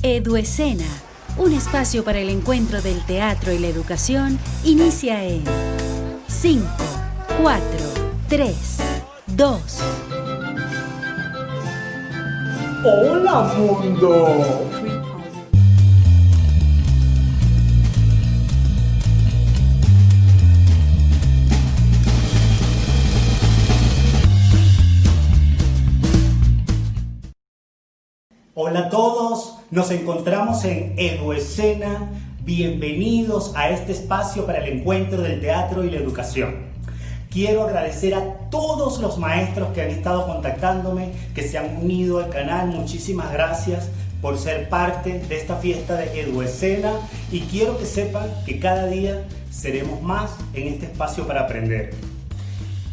Eduescena, un espacio para el encuentro del teatro y la educación, inicia en 5, 4, 3, 2. ¡Hola, mundo! Hola a todos, nos encontramos en Eduescena. Bienvenidos a este espacio para el encuentro del teatro y la educación. Quiero agradecer a todos los maestros que han estado contactándome, que se han unido al canal. Muchísimas gracias por ser parte de esta fiesta de Eduesena y quiero que sepan que cada día seremos más en este espacio para aprender.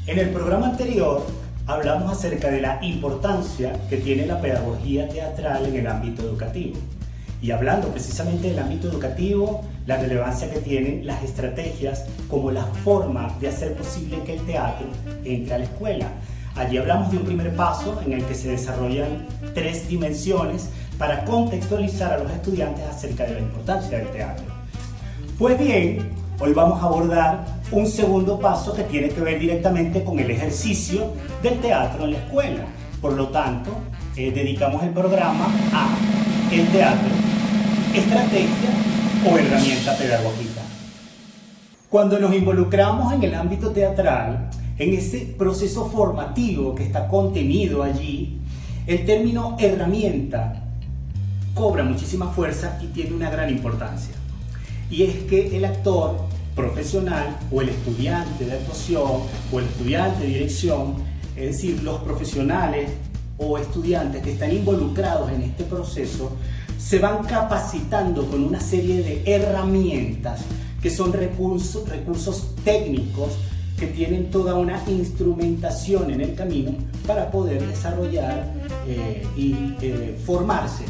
En el programa anterior hablamos acerca de la importancia que tiene la pedagogía teatral en el ámbito educativo. Y hablando precisamente del ámbito educativo, la relevancia que tienen las estrategias como la forma de hacer posible que el teatro entre a la escuela. Allí hablamos de un primer paso en el que se desarrollan 3 dimensiones para contextualizar a los estudiantes acerca de la importancia del teatro. Pues bien, hoy vamos a abordar un segundo paso que tiene que ver directamente con el ejercicio del teatro en la escuela. Por lo tanto, dedicamos el programa a el teatro, estrategia o herramienta pedagógica. Cuando nos involucramos en el ámbito teatral, en ese proceso formativo que está contenido allí, el término herramienta cobra muchísima fuerza y tiene una gran importancia. Y es que el actor profesional o el estudiante de actuación o el estudiante de dirección, es decir, los profesionales o estudiantes que están involucrados en este proceso, se van capacitando con una serie de herramientas que son recursos técnicos que tienen toda una instrumentación en el camino para poder desarrollar y formarse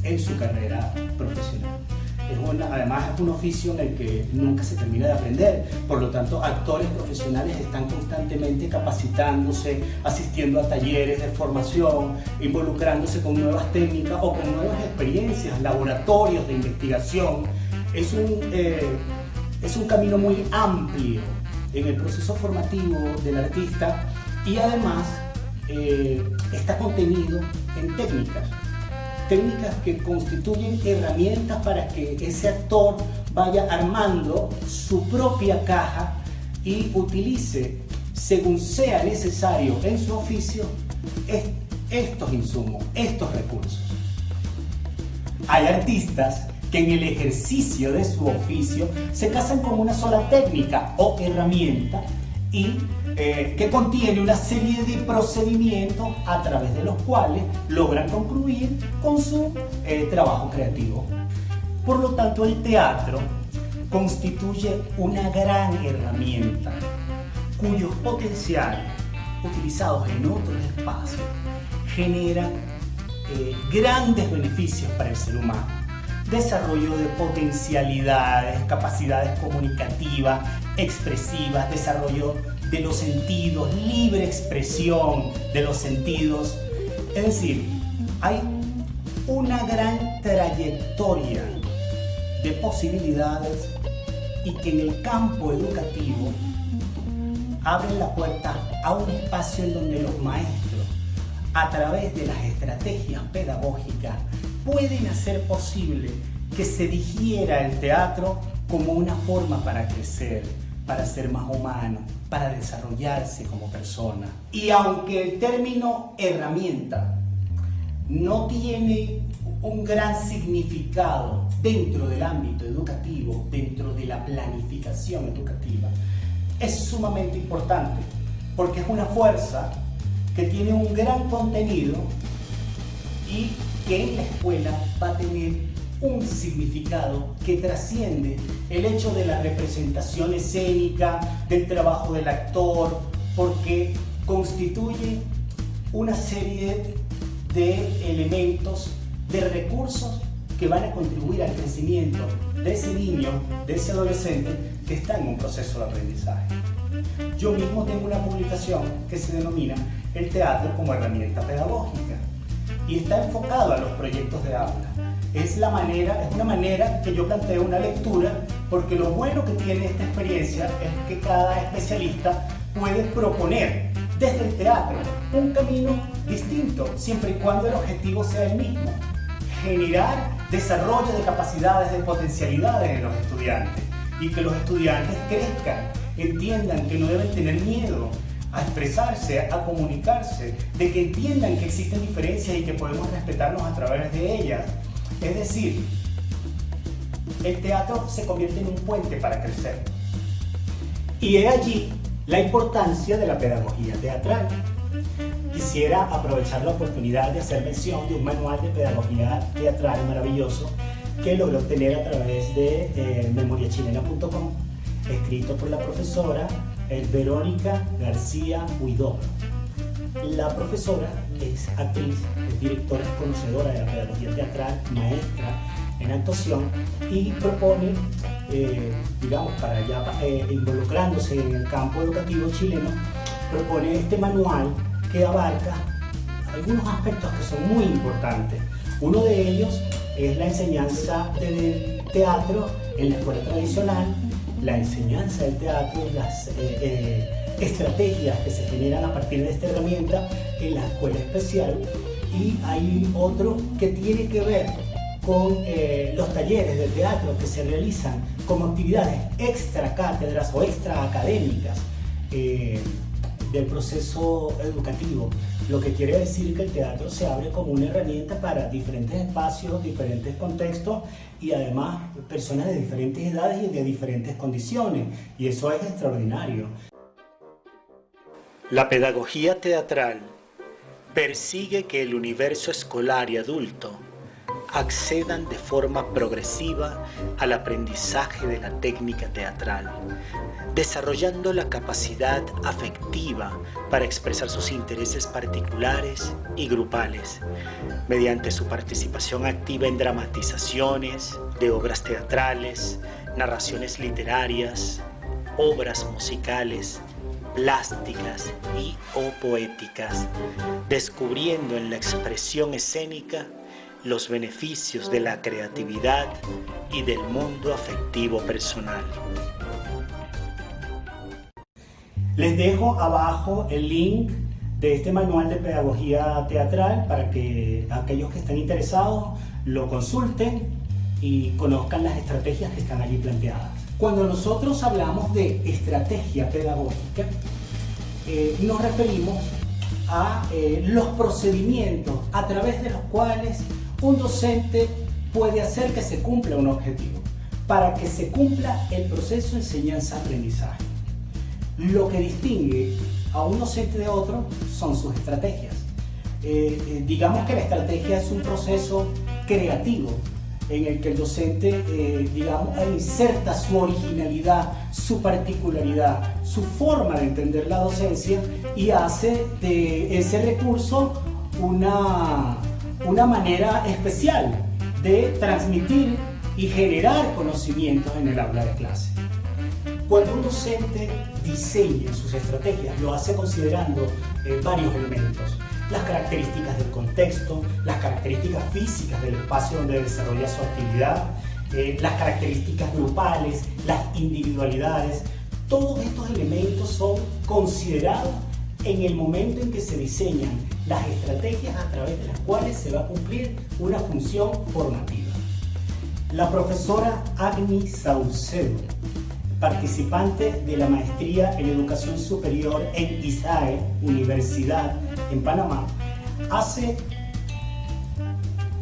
en su carrera profesional. Además es un oficio en el que nunca se termina de aprender, por lo tanto actores profesionales están constantemente capacitándose, asistiendo a talleres de formación, involucrándose con nuevas técnicas o con nuevas experiencias, laboratorios de investigación. Es un camino muy amplio en el proceso formativo del artista y además está contenido en técnicas que constituyen herramientas para que ese actor vaya armando su propia caja y utilice, según sea necesario en su oficio, estos insumos, estos recursos. Hay artistas que en el ejercicio de su oficio se casan con una sola técnica o herramienta y que contiene una serie de procedimientos a través de los cuales logran concluir con su trabajo creativo. Por lo tanto, el teatro constituye una gran herramienta cuyos potenciales utilizados en otros espacios generan grandes beneficios para el ser humano. Desarrollo de potencialidades, capacidades comunicativas, expresivas, desarrollo de los sentidos, libre expresión de los sentidos. Es decir, hay una gran trayectoria de posibilidades y que en el campo educativo abren la puerta a un espacio en donde los maestros, a través de las estrategias pedagógicas, pueden hacer posible que se digiera el teatro como una forma para crecer, para ser más humano, para desarrollarse como persona. Y aunque el término herramienta no tiene un gran significado dentro del ámbito educativo, dentro de la planificación educativa, es sumamente importante porque es una fuerza que tiene un gran contenido y que en la escuela va a tener un significado que trasciende el hecho de la representación escénica, del trabajo del actor, porque constituye una serie de elementos, de recursos que van a contribuir al crecimiento de ese niño, de ese adolescente que está en un proceso de aprendizaje. Yo mismo tengo una publicación que se denomina El teatro como herramienta pedagógica. y está enfocado a los proyectos de aula. Es una manera que yo planteo una lectura, porque lo bueno que tiene esta experiencia es que cada especialista puede proponer desde el teatro un camino distinto, siempre y cuando el objetivo sea el mismo: generar desarrollo de capacidades, de potencialidades en los estudiantes, y que los estudiantes crezcan, entiendan que no deben tener miedo a expresarse, a comunicarse, de que entiendan que existen diferencias y que podemos respetarnos a través de ellas. Es decir, el teatro se convierte en un puente para crecer. Y he allí la importancia de la pedagogía teatral. Quisiera aprovechar la oportunidad de hacer mención de un manual de pedagogía teatral maravilloso que logré obtener a través de memoriachilena.com, escrito por la profesora Verónica García Huidobro. La profesora es actriz, es directora, es conocedora de la pedagogía teatral, maestra en actuación, y propone, para ya involucrándose en el campo educativo chileno, propone este manual que abarca algunos aspectos que son muy importantes. Uno de ellos es la enseñanza del teatro en la escuela tradicional, la enseñanza del teatro y las estrategias que se generan a partir de esta herramienta en la escuela especial. Y hay otro que tiene que ver con los talleres de teatro que se realizan como actividades extra cátedras o extra académicas del proceso educativo, lo que quiere decir que el teatro se abre como una herramienta para diferentes espacios, diferentes contextos y además personas de diferentes edades y de diferentes condiciones, y eso es extraordinario. La pedagogía teatral persigue que el universo escolar y adulto accedan de forma progresiva al aprendizaje de la técnica teatral, desarrollando la capacidad afectiva para expresar sus intereses particulares y grupales, mediante su participación activa en dramatizaciones de obras teatrales, narraciones literarias, obras musicales, plásticas y o poéticas, descubriendo en la expresión escénica los beneficios de la creatividad y del mundo afectivo personal. Les dejo abajo el link de este manual de pedagogía teatral para que aquellos que estén interesados lo consulten y conozcan las estrategias que están allí planteadas. Cuando nosotros hablamos de estrategia pedagógica, nos referimos a los procedimientos a través de los cuales un docente puede hacer que se cumpla un objetivo, para que se cumpla el proceso de enseñanza-aprendizaje. Lo que distingue a un docente de otro son sus estrategias. Digamos que la estrategia es un proceso creativo en el que el docente, inserta su originalidad, su particularidad, su forma de entender la docencia y hace de ese recurso una manera especial de transmitir y generar conocimientos en el aula de clase. Cuando un docente diseña sus estrategias, lo hace considerando varios elementos: las características del contexto, las características físicas del espacio donde desarrolla su actividad, las características grupales, las individualidades. Todos estos elementos son considerados en el momento en que se diseñan las estrategias a través de las cuales se va a cumplir una función formativa. La profesora Agni Saucedo, participante de la maestría en educación superior en ISAE, Universidad en Panamá, hace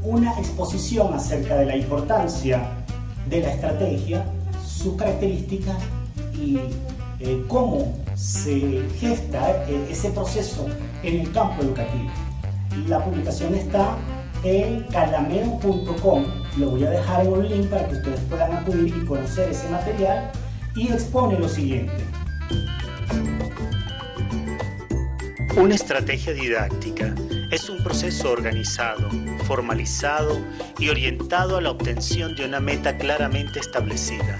una exposición acerca de la importancia de la estrategia, sus características y cómo se gesta ese proceso en el campo educativo. La publicación está en calameo.com, lo voy a dejar en un link para que ustedes puedan acudir y conocer ese material, y expone lo siguiente. Una estrategia didáctica es un proceso organizado, formalizado y orientado a la obtención de una meta claramente establecida.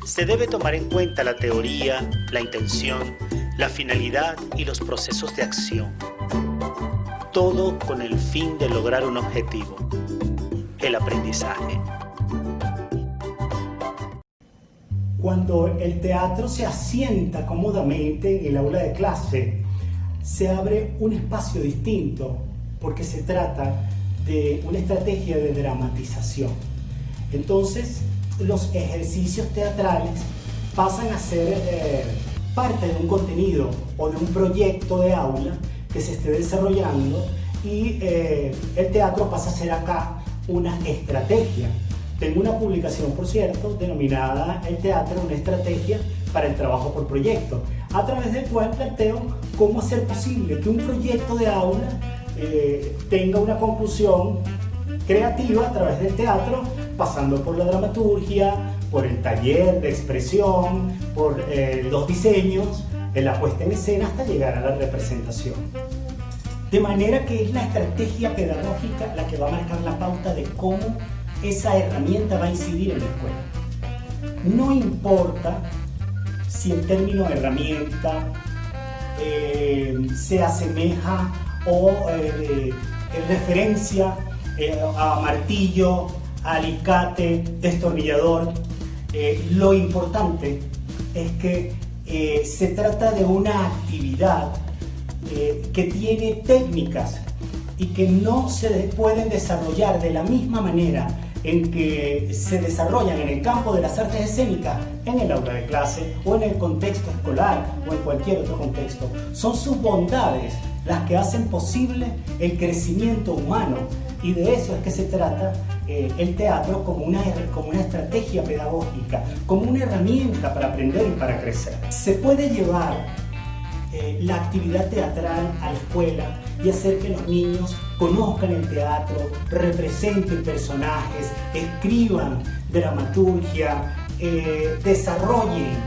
Se debe tomar en cuenta la teoría, la intención, la finalidad y los procesos de acción. todo con el fin de lograr un objetivo: el aprendizaje. Cuando el teatro se asienta cómodamente en el aula de clase, se abre un espacio distinto, porque se trata de una estrategia de dramatización. Entonces, los ejercicios teatrales pasan a ser parte de un contenido o de un proyecto de aula que se esté desarrollando, y el teatro pasa a ser acá una estrategia. Tengo una publicación, por cierto, denominada El teatro, una estrategia para el trabajo por proyecto, a través del cual planteo cómo hacer posible que un proyecto de aula tenga una conclusión creativa a través del teatro, pasando por la dramaturgia, por el taller de expresión, por los diseños, la puesta en escena, hasta llegar a la representación. De manera que es la estrategia pedagógica la que va a marcar la pauta de cómo esa herramienta va a incidir en la escuela. No importa si el término herramienta se asemeja o referencia a martillo, a alicate, destornillador. Lo importante es que se trata de una actividad que tiene técnicas y que no se pueden desarrollar de la misma manera en que se desarrollan en el campo de las artes escénicas, en el aula de clase o en el contexto escolar o en cualquier otro contexto. Son sus bondades las que hacen posible el crecimiento humano, y de eso es que se trata el teatro, como una estrategia pedagógica, como una herramienta para aprender y para crecer. Se puede llevar la actividad teatral a la escuela y hacer que los niños conozcan el teatro, representen personajes, escriban dramaturgia, desarrollen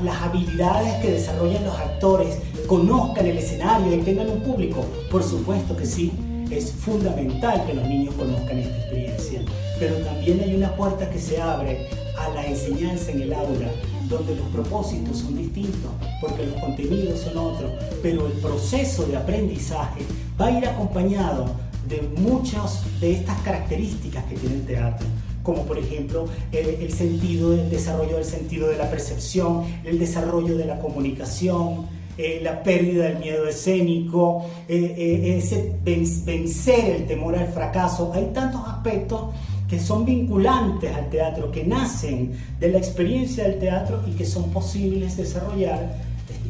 las habilidades que desarrollan los actores, conozcan el escenario y tengan un público. Por supuesto que sí, es fundamental que los niños conozcan esta experiencia, pero también hay una puerta que se abre a la enseñanza en el aula, donde los propósitos son distintos, porque los contenidos son otros, pero el proceso de aprendizaje va a ir acompañado de muchas de estas características que tiene el teatro, como por ejemplo el desarrollo del sentido de la percepción, el desarrollo de la comunicación, la pérdida del miedo escénico, vencer el temor al fracaso. Hay tantos aspectos que son vinculantes al teatro, que nacen de la experiencia del teatro y que son posibles desarrollar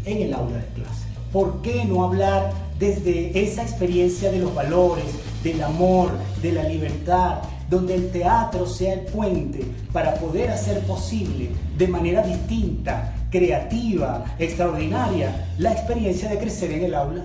en el aula de clase. ¿Por qué no hablar desde esa experiencia de los valores, del amor, de la libertad, donde el teatro sea el puente para poder hacer posible de manera distinta, creativa, extraordinaria, la experiencia de crecer en el aula?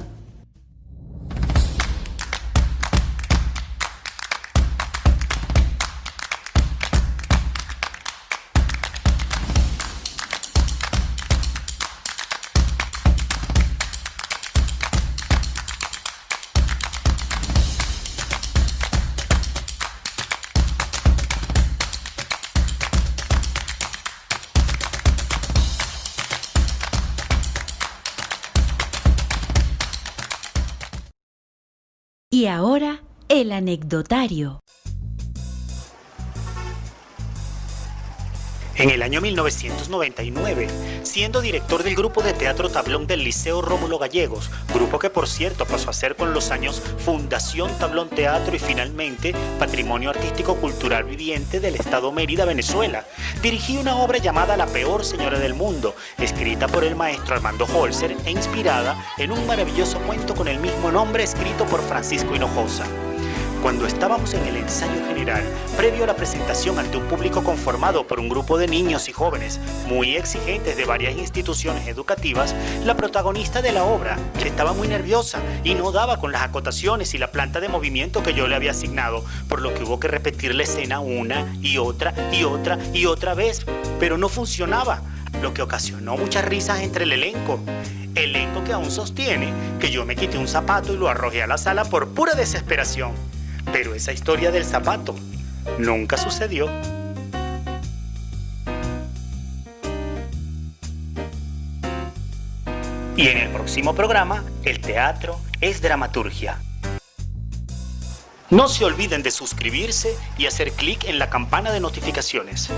Y ahora, el anecdotario. En el año 1999, siendo director del grupo de teatro Tablón del Liceo Rómulo Gallegos, grupo que por cierto pasó a ser con los años Fundación Tablón Teatro y finalmente Patrimonio Artístico Cultural Viviente del Estado Mérida, Venezuela, dirigí una obra llamada La Peor Señora del Mundo, escrita por el maestro Armando Holzer e inspirada en un maravilloso cuento con el mismo nombre escrito por Francisco Hinojosa. Cuando estábamos en el ensayo general, previo a la presentación ante un público conformado por un grupo de niños y jóvenes muy exigentes de varias instituciones educativas, la protagonista de la obra estaba muy nerviosa y no daba con las acotaciones y la planta de movimiento que yo le había asignado, por lo que hubo que repetir la escena una y otra y otra y otra vez, pero no funcionaba, lo que ocasionó muchas risas entre el elenco que aún sostiene que yo me quité un zapato y lo arrojé a la sala por pura desesperación. Pero esa historia del zapato nunca sucedió. Y en el próximo programa, el teatro es dramaturgia. No se olviden de suscribirse y hacer clic en la campana de notificaciones.